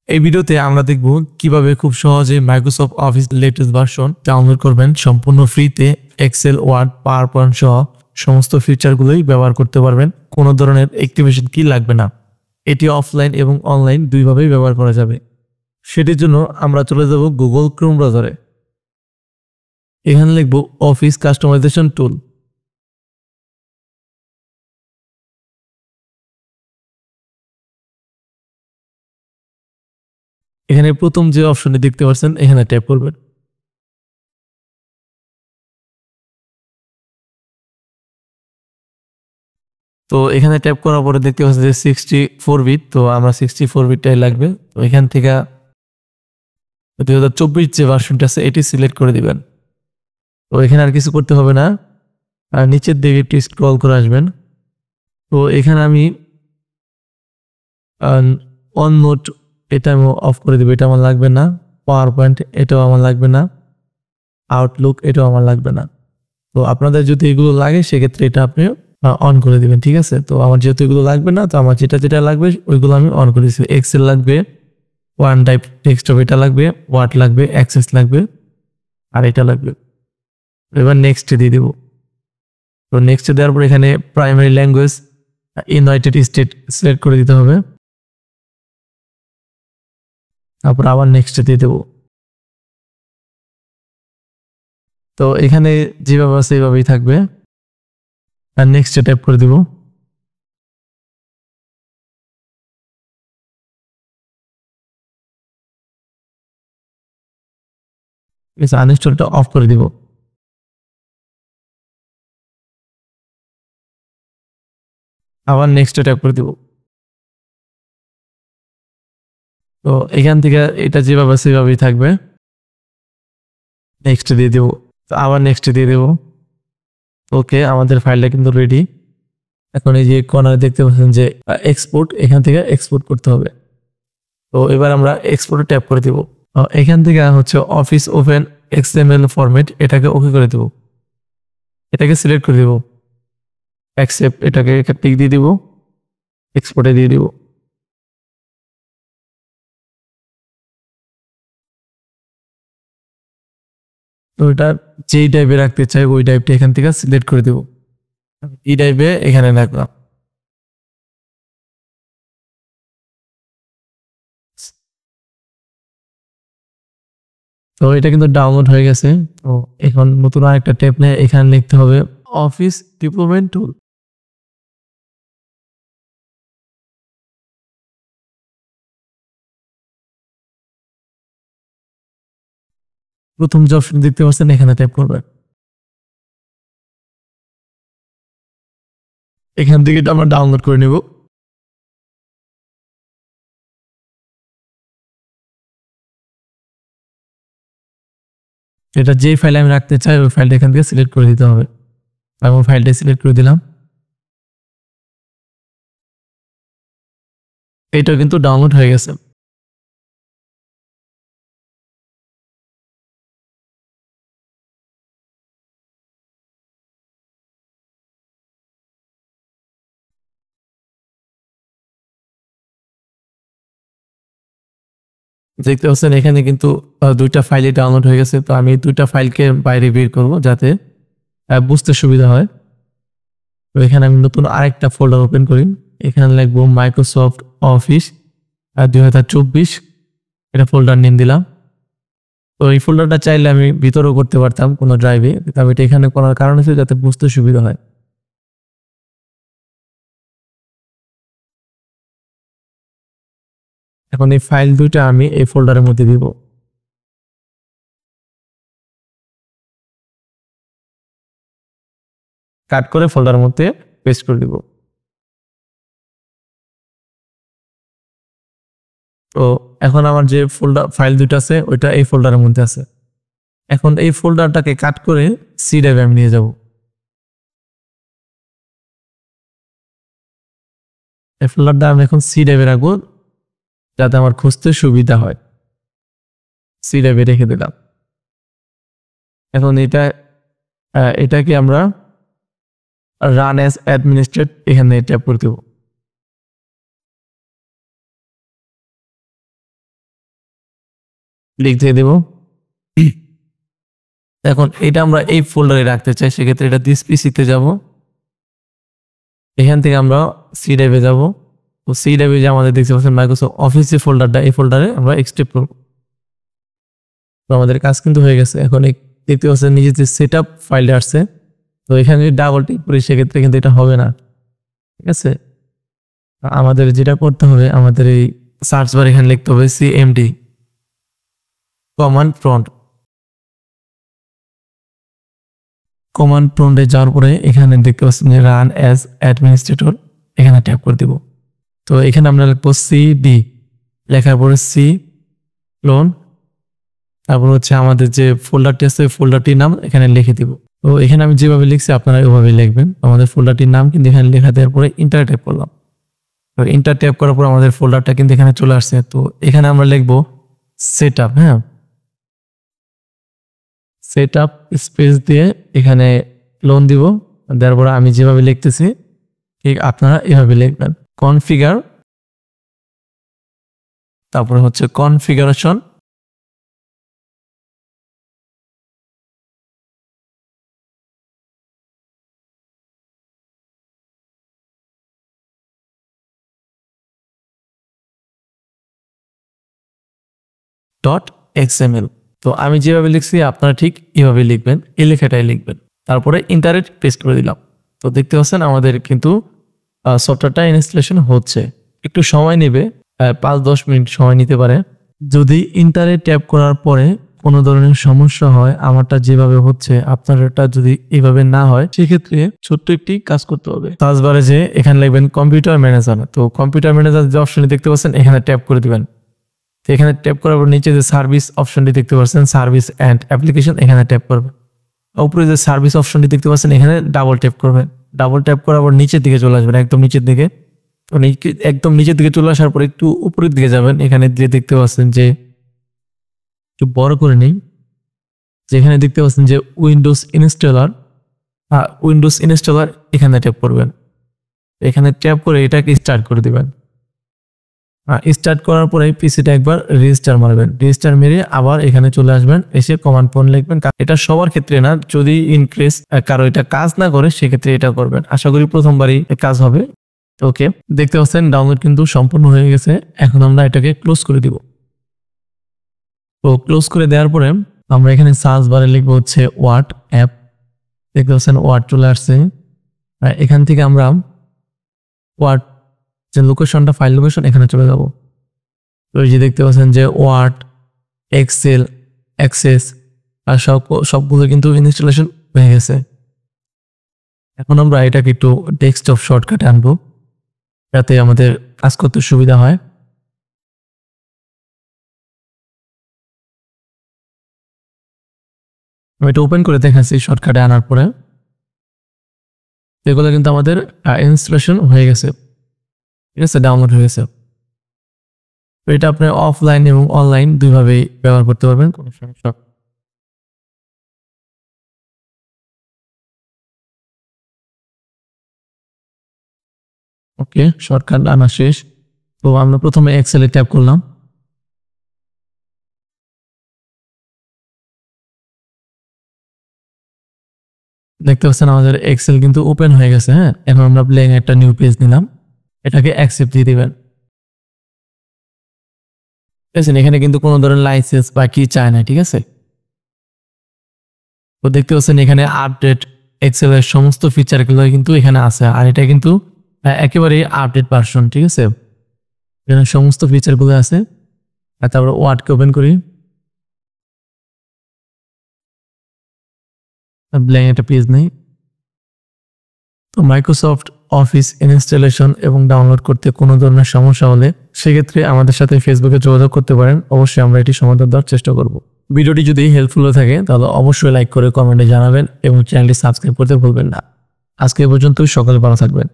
এই ভিডিওতে আমরা দেখব কিভাবে খুব সহজে Microsoft office latest version download করবেন সম্পূর্ণ ফ্রিতে। এক্সেল, ওয়ার্ড, পাওয়ার পয়েন্ট সহ সমস্ত ফিচারগুলোই ব্যবহার করতে পারবেন। কোনো ধরনের অ্যাক্টিভেশন কি লাগবে না। এটি অফলাইন এবং অনলাইন দুইভাবেই ব্যবহার করা যাবে। সেটির জন্য আমরা চলে যাব গুগল ক্রোম ব্রাউজারে। এখানে লিখব অফিস কাস্টমাইজেশন টুল। এখানে প্রথম যে অপশনটি দেখতে পাচ্ছেন এখানে ট্যাপ করবেন। তো এখানে ট্যাপ করার পরে দেখতে পাচ্ছেন যে 64 বিট, তো আমরা 64 বিটটাই লাগবে। তো এখান থেকে 2024 যে ভার্সনটা আছে এটি সিলেক্ট করে দিবেন। তো এখানে আর কিছু করতে হবে না, আর নিচের দিকে একটু স্ক্রল করে আসবেন। তো এখানে আমি অন নোট এটা আমি অফ করে দেবো, এটা আমার লাগবে না। পাওয়ার পয়েন্ট এটাও আমার লাগবে না। আউটলুক এটাও আমার লাগবে না। তো আপনাদের যদি এগুলো লাগে সেক্ষেত্রে এটা আপনি অন করে দিবেন, ঠিক আছে। তো আমার যেহেতু এগুলো লাগবে না, তো আমার যেটা লাগবে ওইগুলো আমি অন করে দিচ্ছি। এক্সেল লাগবে, ওয়ান টাইপ ডেস্কটপ এটা লাগবে, ওয়ার্ড লাগবে, অ্যাক্সেস লাগবে, আর এটা লাগবে। এবার নেক্সট দিয়ে দেবো। তো নেক্সট দেওয়ার পর এখানে primary language United state select করে দিতে হবে। তারপর আবার নেক্সট দিয়ে দেবো। তো এখানে যেভাবে আছে এইভাবেই থাকবে, আর নেক্সট ট্যাপ করে দিব। আনইনস্টলটা অফ করে দিব। আবার নেক্সট ট্যাপ করে দিব। তো এখান থেকে এটা যেভাবে সেভাবেই থাকবে। নেক্সট দিয়ে দেবো। তো আবার নেক্সট দিয়ে দেবো। ওকে, আমাদের ফাইলটা কিন্তু রেডি। এখন এই যে কর্নারে দেখতে পাচ্ছেন যে এক্সপোর্ট, এখান থেকে এক্সপোর্ট করতে হবে। তো এবার আমরা এক্সপোর্টে ট্যাপ করে দিব। এখান থেকে হচ্ছে অফিস ওপেন এক্সএমএল ফরম্যাট, এটাকে ওকে করে দেব। এটাকে সিলেক্ট করে দেব, অ্যাকসেপ্ট, এটাকে টিক দিয়ে দিব, এক্সপোর্টে দিয়ে দিব। তো এটা যেই টাইপে রাখতে চাই ওই টাইপটা এখান থেকে সিলেক্ট করে দেব। এই টাইপে এখানে রাখলাম। তো এটা কিন্তু ডাউনলোড হয়ে গেছে। তো এখন নতুন আরেকটা ট্যাব নিয়ে এখানে লিখতে হবে অফিস ডেভেলপমেন্ট টুল। প্রথম যে অপশন দেখতে পাচ্ছেন এখানে ট্যাপ করবেন। এখান থেকে এটা আমরা ডাউনলোড করে নেব। এটা যে ফাইলে আমি রাখতে চাই ওই ফাইলটা এখান থেকে সিলেক্ট করে দিতে হবে। আমি ফাইলটা সিলেক্ট করে দিলাম। এটা কিন্তু ডাউনলোড হয়ে গেছে। দেখতে পাচ্ছেন এখানে কিন্তু দুইটা ফাইলই ডাউনলোড হয়ে গেছে। তো আমি দুইটা ফাইলকে বাইরে বের করব যাতে বুঝতে সুবিধা হয়। তো এখানে আমি নতুন আরেকটা ফোল্ডার ওপেন করি। এখানে লিখবো মাইক্রোসফট অফিস 2024, এটা ফোল্ডার নেম দিলাম। তো এই ফোল্ডারটা চাইলে আমি ভিতরেও করতে পারতাম কোনো ড্রাইভে, তবে এটা এখানে করার কারণ হচ্ছে যাতে বুঝতে সুবিধা হয়। এখন এই ফাইল দুইটা আমি এই ফোল্ডারের মধ্যে দিব। কাট করে ফোল্ডারের মধ্যে পেস্ট করে দিব। তো এখন আমার যে ফাইল দুটো আছে ওইটা এই ফোল্ডারের মধ্যে আছে। এখন এই ফোল্ডারটাকে কাট করে সি ড্রাইভে আমি নিয়ে যাব। এই ফোল্ডারটা আমি এখন সি ড্রাইভে রাখবো যাতে আমার খুঁজতে সুবিধা হয়। সি ড্রাইভে রেখে দিলাম। এখন এটাকে আমরা রান অ্যাজ অ্যাডমিনিস্ট্রেট এখানে ট্যাপ করে দেব। লিখতে দেব। এখন এটা আমরা এই ফোল্ডারে রাখতে চাই, সেক্ষেত্রে এটা দিস পিসিতে যাব। এখান থেকে আমরা সি ড্রাইভে যাব। তো সি ড্রাইভে যে আমাদের দেখতে পাচ্ছেন মাইক্রোসফট অফিস যে ফোল্ডারটা, এই ফোল্ডারে আমরা এক্সট্রাক্ট করব। তো আমাদের কাজ কিন্তু হয়ে গেছে। এখন দেখতে পাচ্ছেন নিজে যে সেট আপ ফাইলটা আসছে, তো এখানে যদি ডাবল টিক করি সেক্ষেত্রে কিন্তু এটা হবে না, ঠিক আছে। আমাদের যেটা করতে হবে, আমাদের এই সার্চ বার এখানে লিখতে হবে সিএমডি কমান্ড প্রম্পট। কমান্ড প্রম্পটে যাওয়ার পরে এখানে দেখতে পাচ্ছেন যে রান অ্যাজ অ্যাডমিনিস্ট্রেটর, এখানে ট্যাপ করে দিব। তো এখানে আমরা লিখবো সিডি, লেখার পরে সি ক্লোন, তারপর হচ্ছে আমাদের যে ফোল্ডারটি আছে ওই ফোল্ডারটির নাম এখানে লিখে দিব। তো এখানে আমি যেভাবে লিখছি আপনারা ওইভাবে লিখবেন। আমাদের ফোল্ডারটির নাম কিন্তু এখানে লেখা দেওয়ার পরে ইন্টার ট্যাপ করলাম। তো ইন্টার ট্যাপ করার পর আমাদের ফোল্ডারটা কিন্তু এখানে চলে আসছে। তো এখানে আমরা লিখবো সেট আপ, হ্যাঁ, সেট আপ স্পেস দিয়ে এখানে ক্লোন দিব। দেওয়ার পরে আমি যেভাবে লিখতেছি ঠিক আপনারা এভাবে লিখবেন। কনফিগার, তারপরে হচ্ছে কনফিগারেশন, .xml। তো আমি যেভাবে লিখছি আপনারা ঠিক এভাবে লিখবেন, এই লেখাটাই লিখবেন। তারপরে ইন্টারনেট পেস্ট করে দিলাম। তো দেখতে পাচ্ছেন আমাদের কিন্তু সফটওয়্যারটা ইনস্টলেশন হচ্ছে, একটু সময় নেবে, 5-10 মিনিট সময় নিতে পারে। যদি ইন্টারনেট ট্যাপ করার পরে কোনো ধরনের সমস্যা হয়, আমারটা যেভাবে হচ্ছে আপনারটা যদি এইভাবে না হয়, সেক্ষেত্রে ছোট্ট একটি কাজ করতে হবে। সার্চ বারে যে এখানে লিখবেন কম্পিউটার ম্যানেজার। তো কম্পিউটার ম্যানেজার যে অপশনটি দেখতে পাচ্ছেন এখানে ট্যাপ করে দিবেন। তো এখানে ট্যাপ করার পর নিচে যে সার্ভিস অপশনটি দেখতে পাচ্ছেন, সার্ভিস অ্যান্ড অ্যাপ্লিকেশন, এখানে ট্যাপ করবেন। উপরে যে সার্ভিস অপশনটি দেখতে পাচ্ছেন এখানে ডাবল ট্যাপ করবেন। ডাবল ট্যাপ করার পর নিচের দিকে চলে আসবেন, একদম নিচের দিকে। তো একদম নিচের দিকে চলে আসার পর একটু উপরের দিকে যাবেন। এখানে যে দেখতে পাচ্ছেন যে একটু বড় করে নেই, যেখানে দেখতে পাচ্ছেন যে উইন্ডোজ ইনস্টলার, এখানে ট্যাপ করবেন। এখানে ট্যাপ করে এটাকে স্টার্ট করে দিবেন। স্টার্ট করার পরে পিসিটা একবার রেজিস্টার মারবেন। রেজিস্টার মেরে আবার এখানে চলে আসবেন, এসে কমান্ড প্রম্পট লিখবেন। এটা সবার ক্ষেত্রে না, যদি ইনকেস কারো এটা কাজ না করে সেক্ষেত্রে এটা করবেন। আশা করি প্রথমবারই কাজ হবে। ওকে, দেখতে পাচ্ছেন ডাউনলোড কিন্তু সম্পূর্ণ হয়ে গেছে। এখন আমরা এটাকে ক্লোজ করে দিব। তো ক্লোজ করে দেওয়ার পরে আমরা এখানে সার্চ বারে লিখবো হচ্ছে ওয়ার্ড অ্যাপ। দেখতে পাচ্ছেন ওয়ার্ড চলে আসছে। এখান থেকে আমরা ওয়ার্ড যে লোকেশনটা, ফাইল লোকেশন, এখানে চলে যাব। তো এই যে দেখতে পাচ্ছেন যে ওয়ার্ড, এক্সেল, অ্যাক্সেস আর সবগুলো কিন্তু ইনস্টলেশন হয়ে গেছে। এখন আমরা এটাকে একটু ডেস্কটপ শর্টকাটে আনবো যাতে আমাদের কাজ করতে সুবিধা হয়। আমি এটা ওপেন করে দেখাচ্ছি শর্টকাটে আনার পরে। এগুলো কিন্তু আমাদের ইনস্টলেশন হয়ে গেছে, ঠিক আছে, ডাউনলোড হয়ে গেছে। তো এটা আপনি অফলাইন এবং অনলাইন দুইভাবেই ব্যবহার করতে পারবেন, কোনো সমস্যা। ওকে, শর্টকাট আনা শেষ। তো আমরা প্রথমে এক্সেলে ট্যাপ করলাম। দেখতে পাচ্ছেন আমাদের এক্সেল কিন্তু ওপেন হয়ে গেছে। হ্যাঁ, এখন আমরা ব্ল্যাঙ্ক একটা নিউ পেজ নিলাম, এটাকে অ্যাকসেপ্ট দিয়ে দিবেন। এখানে কিন্তু কোনো ধরনের লাইসেন্স বা কি চায় না, ঠিক আছে। তো দেখতে পাচ্ছেন এখানে আপডেট এক্সেলের সমস্ত ফিচারগুলো কিন্তু এখানে আছে, আর এটা কিন্তু একেবারে আপডেট ভার্সন, ঠিক আছে। এখানে সমস্ত ফিচারগুলো আছে। আর তারপরে ওয়ার্ডকে ওপেন করি, ব্ল্যাঙ্ক একটা পেজ নেই। তো মাইক্রোসফট অফিস ইনস্টলেশন এবং ডাউনলোড করতে কোনো ধরনের সমস্যা হলে সেক্ষেত্রে আমাদের সাথে ফেসবুকে যোগাযোগ করতে পারেন। অবশ্যই আমরা এটি সমাধান দেওয়ার চেষ্টা করব। ভিডিওটি যদি হেল্পফুল হয়ে থাকে তাহলে অবশ্যই লাইক করে কমেন্টে জানাবেন এবং চ্যানেলটি সাবস্ক্রাইব করতে ভুলবেন না। আজকে পর্যন্ত সকলে ভালো থাকবেন।